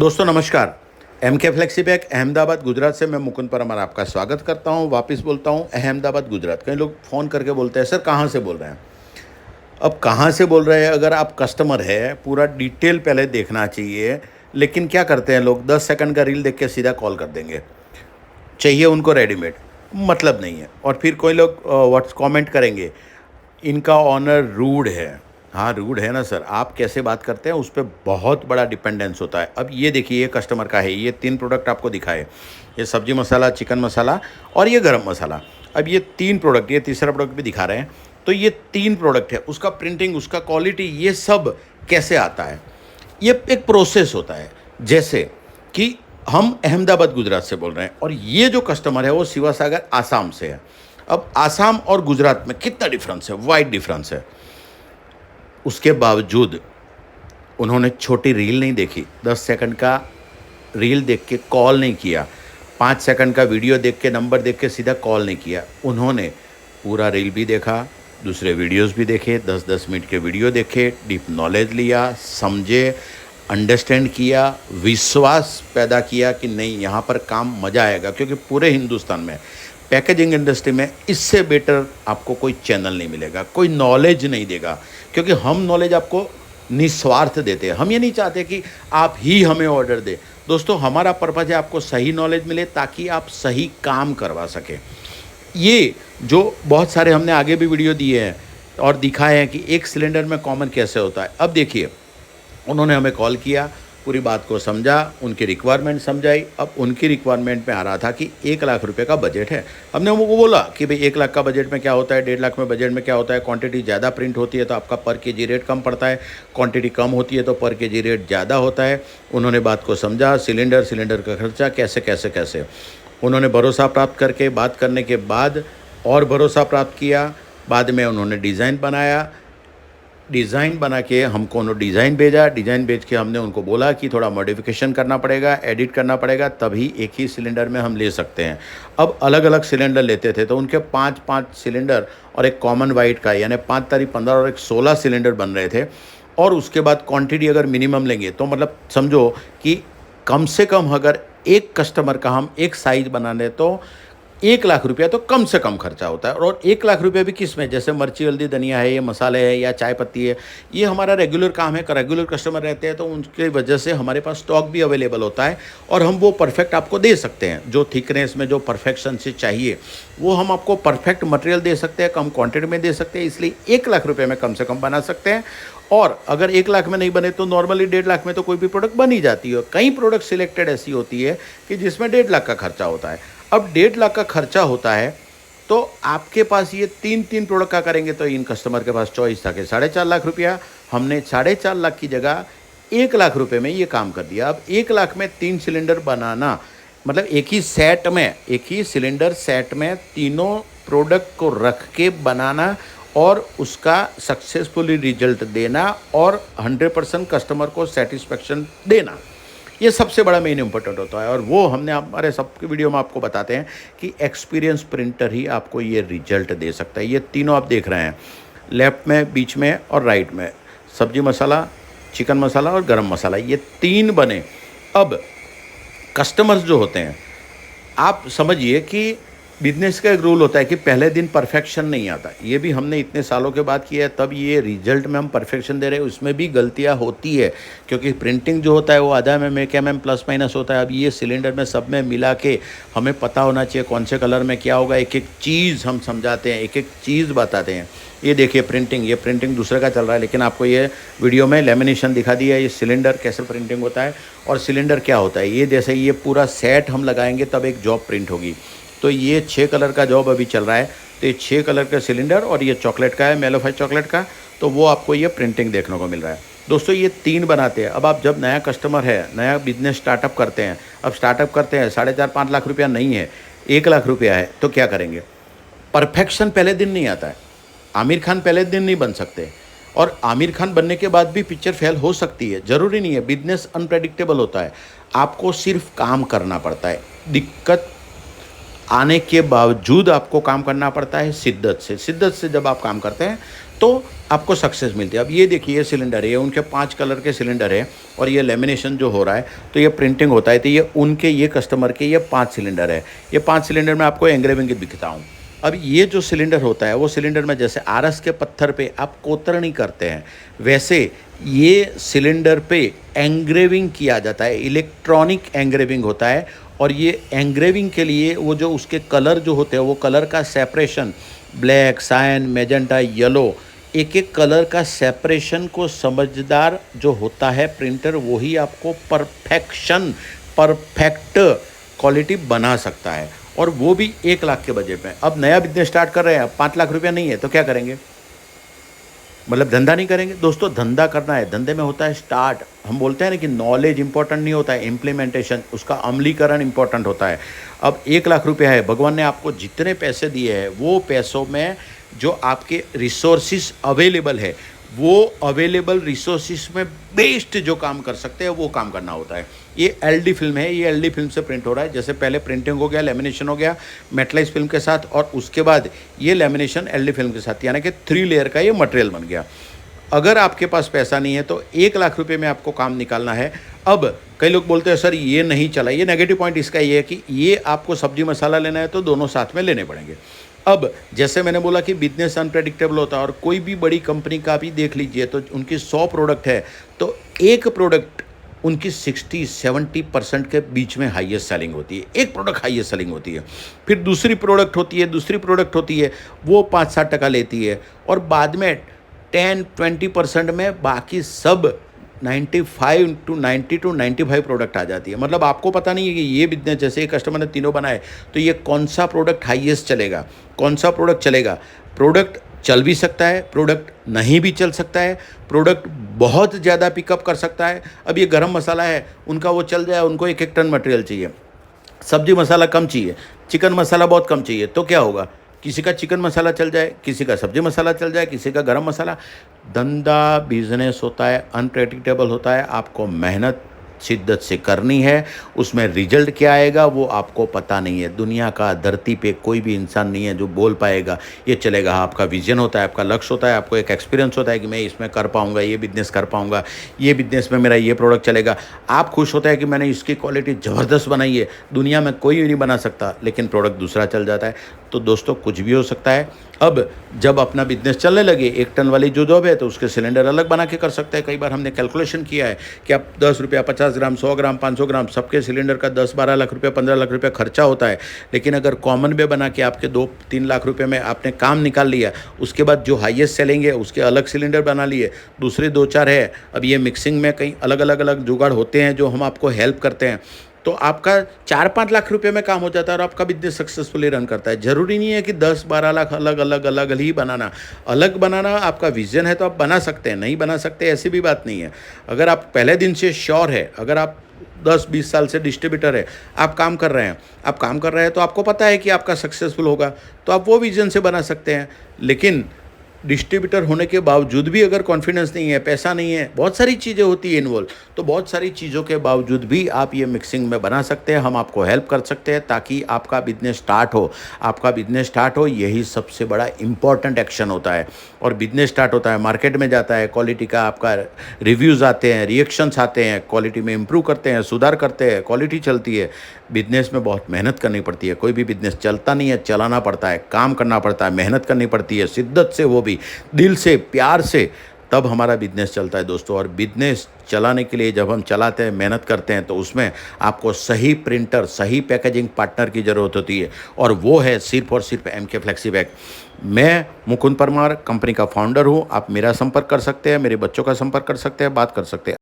दोस्तों नमस्कार। एमके फ्लेक्सीपैक अहमदाबाद गुजरात से मैं मुकुंद परमार आपका स्वागत करता हूं। वापस बोलता हूं अहमदाबाद गुजरात। कई लोग फ़ोन करके बोलते हैं सर कहां से बोल रहे हैं। अब कहां से बोल रहे हैं, अगर आप कस्टमर है पूरा डिटेल पहले देखना चाहिए। लेकिन क्या करते हैं लोग, 10 सेकंड का रील देख के सीधा कॉल कर देंगे। चाहिए उनको रेडीमेड, मतलब नहीं है। और फिर कोई लोग व्हाट्स कमेंट करेंगे, इनका ऑनर रूड है। हाँ रूड है ना सर, आप कैसे बात करते हैं उस पर बहुत बड़ा डिपेंडेंस होता है। अब ये देखिए, ये कस्टमर का है, ये 3 प्रोडक्ट आपको दिखाए, ये सब्जी मसाला, चिकन मसाला और ये गरम मसाला। अब ये 3 प्रोडक्ट, ये तीसरा प्रोडक्ट भी दिखा रहे हैं। तो ये 3 प्रोडक्ट है, उसका प्रिंटिंग, उसका क्वालिटी, ये सब कैसे आता है, ये एक प्रोसेस होता है। जैसे कि हम अहमदाबाद गुजरात से बोल रहे हैं और ये जो कस्टमर है वो शिवसागर आसाम से है। अब आसाम और गुजरात में कितना डिफरेंस है, वाइड डिफरेंस है। उसके बावजूद उन्होंने छोटी रील नहीं देखी, 10 सेकंड का रील देख के कॉल नहीं किया, 5 सेकंड का वीडियो देख के, नंबर देख के सीधा कॉल नहीं किया। उन्होंने पूरा रील भी देखा, दूसरे वीडियोस भी देखे, 10-10 मिनट के वीडियो देखे, डीप नॉलेज लिया, समझे, अंडरस्टैंड किया, विश्वास पैदा किया कि नहीं यहाँ पर काम मज़ा आएगा। क्योंकि पूरे हिंदुस्तान में पैकेजिंग इंडस्ट्री में इससे बेटर आपको कोई चैनल नहीं मिलेगा, कोई नॉलेज नहीं देगा। क्योंकि हम नॉलेज आपको निस्वार्थ देते हैं। हम ये नहीं चाहते कि आप ही हमें ऑर्डर दें। दोस्तों हमारा पर्पज़ है आपको सही नॉलेज मिले ताकि आप सही काम करवा सकें। ये जो बहुत सारे हमने आगे भी वीडियो दिए हैं और दिखाए हैं कि एक सिलेंडर में कॉमन कैसे होता है। अब देखिए, उन्होंने हमें कॉल किया, पूरी बात को समझा, उनकी रिक्वायरमेंट समझाई। अब उनकी रिक्वायरमेंट में आ रहा था कि 1 लाख रुपए का बजट है। हमने उनको बोला कि भाई 1 लाख का बजट में क्या होता है, 1.5 लाख में बजट में क्या होता है। क्वांटिटी ज़्यादा प्रिंट होती है तो आपका पर केजी रेट कम पड़ता है, क्वांटिटी कम होती है तो पर केजी रेट ज़्यादा होता है। उन्होंने बात को समझा, सिलेंडर का खर्चा कैसे उन्होंने भरोसा प्राप्त करके, बात करने के बाद और भरोसा प्राप्त किया। बाद में उन्होंने डिज़ाइन बनाया, डिज़ाइन बना के हमको उन्होंने डिज़ाइन भेजा। डिज़ाइन भेज के हमने उनको बोला कि थोड़ा मॉडिफिकेशन करना पड़ेगा, एडिट करना पड़ेगा, तभी एक ही सिलेंडर में हम ले सकते हैं। अब अलग अलग सिलेंडर लेते थे तो उनके 5-5 सिलेंडर और एक कॉमन वाइट का, यानी 5 तारीख 15 और एक 16 सिलेंडर बन रहे थे। और उसके बाद क्वांटिटी अगर मिनिमम लेंगे तो मतलब समझो कि कम से कम अगर एक कस्टमर का हम एक साइज़ बना लें तो 1 लाख रुपया तो कम से कम खर्चा होता है। और 1 लाख रुपये भी किस में, जैसे मिर्ची, हल्दी, धनिया है, ये मसाले है या चाय पत्ती है, ये हमारा रेगुलर काम है। रेगुलर कस्टमर रहते हैं तो उनकी वजह से हमारे पास स्टॉक भी अवेलेबल होता है और हम वो परफेक्ट आपको दे सकते हैं। जो थिकनेस में, जो परफेक्शन से चाहिए वो हम आपको परफेक्ट मटेरियल दे सकते हैं, कम क्वांटिटी में दे सकते हैं। इसलिए 1 लाख रुपये में कम से कम बना सकते हैं। और अगर 1 लाख में नहीं बने तो नॉर्मली 1.5 लाख में तो कोई भी प्रोडक्ट बन ही जाती है। कई प्रोडक्ट सिलेक्टेड ऐसी होती है कि जिसमें 1.5 लाख का खर्चा होता है। अब 1.5 लाख का खर्चा होता है तो आपके पास ये 3 प्रोडक्ट का करेंगे तो इन कस्टमर के पास चॉइस था कि 4.5 लाख रुपया। हमने 4.5 लाख की जगह 1 लाख रुपए में ये काम कर दिया। अब 1 लाख में 3 सिलेंडर बनाना, मतलब एक ही सेट में, एक ही सिलेंडर सेट में तीनों प्रोडक्ट को रख के बनाना और उसका सक्सेसफुली रिजल्ट देना और 100% कस्टमर को सेटिस्फेक्शन देना, ये सबसे बड़ा मेन इंपॉर्टेंट होता है। और वो हमने हमारे सबके वीडियो में आपको बताते हैं कि एक्सपीरियंस प्रिंटर ही आपको ये रिजल्ट दे सकता है। ये तीनों आप देख रहे हैं, लेफ्ट में, बीच में और राइट में, सब्जी मसाला, चिकन मसाला और गरम मसाला, ये 3 बने। अब कस्टमर्स जो होते हैं, आप समझिए कि बिजनेस का एक रूल होता है कि पहले दिन परफेक्शन नहीं आता। ये भी हमने इतने सालों के बाद किया है, तब ये रिजल्ट में हम परफेक्शन दे रहे हैं। उसमें भी गलतियां होती है क्योंकि प्रिंटिंग जो होता है वो आधा mm प्लस माइनस होता है। अब ये सिलेंडर में सब में मिला के हमें पता होना चाहिए कौन से कलर में क्या होगा। एक एक चीज़ हम समझाते हैं, एक एक चीज़ बताते हैं। ये देखिए प्रिंटिंग, ये प्रिंटिंग दूसरे का चल रहा है, लेकिन आपको ये वीडियो में लेमिनेशन दिखा दिया है। ये सिलेंडर कैसे प्रिंटिंग होता है और सिलेंडर क्या होता है। ये जैसे ये पूरा सेट हम लगाएंगे तब एक जॉब प्रिंट होगी। तो ये 6 कलर का जॉब अभी चल रहा है, तो ये 6 कलर का सिलेंडर और ये चॉकलेट का है, मेलोफाई चॉकलेट का, तो वो आपको ये प्रिंटिंग देखने को मिल रहा है। दोस्तों ये 3 बनाते हैं। अब आप जब नया कस्टमर है, नया बिजनेस स्टार्टअप करते हैं, अब स्टार्टअप करते हैं 4.5-5 लाख रुपया नहीं है, 1 लाख रुपया है, तो क्या करेंगे। परफेक्शन पहले दिन नहीं आता है। आमिर खान पहले दिन नहीं बन सकते और आमिर खान बनने के बाद भी पिक्चर फेल हो सकती है, ज़रूरी नहीं है। बिजनेस अनप्रेडिक्टेबल होता है, आपको सिर्फ काम करना पड़ता है। दिक्कत आने के बावजूद आपको काम करना पड़ता है शिद्दत से। जब आप काम करते हैं तो आपको सक्सेस मिलती है। अब ये देखिए, ये सिलेंडर है, ये उनके 5 कलर के सिलेंडर है और ये लेमिनेशन जो हो रहा है तो ये प्रिंटिंग होता है, तो ये उनके, ये कस्टमर के ये 5 सिलेंडर है। ये 5 सिलेंडर में आपको एंग्रेविंग दिखता हूँ। अब ये जो सिलेंडर होता है वो सिलेंडर में जैसे आरस के पत्थर पे आप कोतरनी करते हैं, वैसे ये सिलेंडर पे एंग्रेविंग किया जाता है, इलेक्ट्रॉनिक एंग्रेविंग होता है। और ये एंग्रेविंग के लिए वो जो उसके कलर जो होते हैं, वो कलर का separation, black, cyan, magenta, yellow, एक एक कलर का सेपरेशन को समझदार जो होता है प्रिंटर, वही आपको परफेक्ट क्वालिटी बना सकता है, और वो भी 1 लाख के बजट में। अब नया बिजनेस स्टार्ट कर रहे हैं, 5 लाख रुपया नहीं है तो क्या करेंगे? मतलब धंधा नहीं करेंगे? दोस्तों, धंधा करना है, धंधे में होता है स्टार्ट। हम बोलते हैं ना कि नॉलेज इंपॉर्टेंट नहीं होता है, इम्प्लीमेंटेशन, उसका अमलीकरण इंपॉर्टेंट होता है। अब 1 लाख रुपया है, भगवान ने आपको जितने पैसे दिए हैं, वो पैसों में जो आपके रिसोर्सिस अवेलेबल है, वो अवेलेबल रिसोर्सिस में बेस्ट जो काम कर सकते हैं वो काम करना होता है। ये एलडी फिल्म है, ये एलडी फिल्म से प्रिंट हो रहा है। जैसे पहले प्रिंटिंग हो गया, लेमिनेशन हो गया मेटलाइज फिल्म के साथ, और उसके बाद ये लेमिनेशन एलडी फिल्म के साथ, यानी कि 3 लेयर का ये मटेरियल बन गया। अगर आपके पास पैसा नहीं है तो 1 लाख रुपए में आपको काम निकालना है। अब कई लोग बोलते हैं सर ये नहीं चला, ये नेगेटिव पॉइंट इसका ये है कि ये आपको सब्जी मसाला लेना है तो दोनों साथ में लेने पड़ेंगे। अब जैसे मैंने बोला कि बिजनेस अनप्रेडिक्टेबल होता है, और कोई भी बड़ी कंपनी का भी देख लीजिए तो उनकी 100 प्रोडक्ट है तो एक प्रोडक्ट उनकी 60-70% के बीच में हाईएस्ट सेलिंग होती है, एक प्रोडक्ट हाईएस्ट सेलिंग होती है। फिर दूसरी प्रोडक्ट होती है, वो 5-7% लेती है, और बाद में 10-20% में बाकी सब 95 टू 95 प्रोडक्ट आ जाती है। मतलब आपको पता नहीं है कि ये बिजनेस, जैसे कस्टमर ने तीनों बनाए तो ये कौन सा प्रोडक्ट हाईएस्ट चलेगा, कौन सा प्रोडक्ट चलेगा। प्रोडक्ट चल भी सकता है, प्रोडक्ट नहीं भी चल सकता है, प्रोडक्ट बहुत ज़्यादा पिकअप कर सकता है। अब ये गरम मसाला है, उनका वो चल जाए, उनको 1-1 टन मटेरियल चाहिए, सब्जी मसाला कम चाहिए, चिकन मसाला बहुत कम चाहिए, तो क्या होगा? किसी का चिकन मसाला चल जाए, किसी का सब्जी मसाला चल जाए, किसी का गरम मसाला। धंधा बिजनेस होता है, अनप्रेडिक्टेबल होता है, आपको मेहनत शिद्दत से करनी है, उसमें रिजल्ट क्या आएगा वो आपको पता नहीं है। दुनिया का, धरती पे कोई भी इंसान नहीं है जो बोल पाएगा ये चलेगा। आपका विजन होता है, आपका लक्ष्य होता है, आपको एक एक्सपीरियंस होता है कि मैं इसमें कर पाऊंगा, ये बिजनेस कर पाऊंगा, ये बिजनेस में मेरा ये प्रोडक्ट चलेगा। आप खुश होता है कि मैंने इसकी क्वालिटी ज़बरदस्त बनाई है, दुनिया में कोई भी नहीं बना सकता, लेकिन प्रोडक्ट दूसरा चल जाता है। तो दोस्तों, कुछ भी हो सकता है। अब जब अपना बिजनेस चलने लगे, 1 टन वाली जो जॉब है तो उसके सिलेंडर अलग बना के कर सकते हैं। कई बार हमने कैलकुलेशन किया है कि आप 10 रुपया, 50 ग्राम, 100 ग्राम, 500 ग्राम, सबके सिलेंडर का 10-12 लाख रुपया, 15 लाख रुपया खर्चा होता है। लेकिन अगर कॉमन वे बना के आपके 2-3 लाख रुपये में आपने काम निकाल लिया, उसके बाद जो हाईएस्ट सेलिंग है उसके अलग सिलेंडर बना लिए, दूसरे 2-4 है। अब ये मिक्सिंग में कहीं अलग अलग जुगाड़ होते हैं जो हम आपको हेल्प करते हैं, तो आपका 4-5 लाख रुपए में काम हो जाता है और आपका बिजनेस सक्सेसफुली रन करता है। ज़रूरी नहीं है कि 10-12 लाख अलग ही बनाना। अलग बनाना आपका विजन है तो आप बना सकते हैं, नहीं बना सकते ऐसी भी बात नहीं है। अगर आप पहले दिन से श्योर है, अगर आप 10-20 साल से डिस्ट्रीब्यूटर है, आप काम कर रहे हैं तो आपको पता है कि आपका सक्सेसफुल होगा, तो आप वो विजन से बना सकते हैं। लेकिन डिस्ट्रीब्यूटर होने के बावजूद भी अगर कॉन्फिडेंस नहीं है, पैसा नहीं है, बहुत सारी चीज़ें होती है इन्वॉल्व, तो बहुत सारी चीज़ों के बावजूद भी आप ये मिक्सिंग में बना सकते हैं। हम आपको हेल्प कर सकते हैं ताकि आपका बिजनेस स्टार्ट हो। यही सबसे बड़ा इंपॉर्टेंट एक्शन होता है। और बिजनेस स्टार्ट होता है, मार्केट में जाता है, क्वालिटी का आपका रिव्यूज़ आते हैं, रिएक्शंस आते हैं, क्वालिटी में इंप्रूव करते हैं, सुधार करते हैं, क्वालिटी चलती है। बिजनेस में बहुत मेहनत करनी पड़ती है, कोई भी बिजनेस चलता नहीं है, चलाना पड़ता है, काम करना पड़ता है, मेहनत करनी पड़ती है, शिद्दत से, वो भी दिल से, प्यार से, तब हमारा बिजनेस चलता है दोस्तों। और बिजनेस चलाने के लिए जब हम चलाते हैं, मेहनत करते हैं, तो उसमें आपको सही प्रिंटर, सही पैकेजिंग पार्टनर की ज़रूरत होती है, और वो है सिर्फ और सिर्फ MK फ्लेक्सीपैक। मैं मुकुंद परमार कंपनी का फाउंडर हूँ। आप मेरा संपर्क कर सकते हैं, मेरे बच्चों का संपर्क कर सकते हैं, बात कर सकते हैं।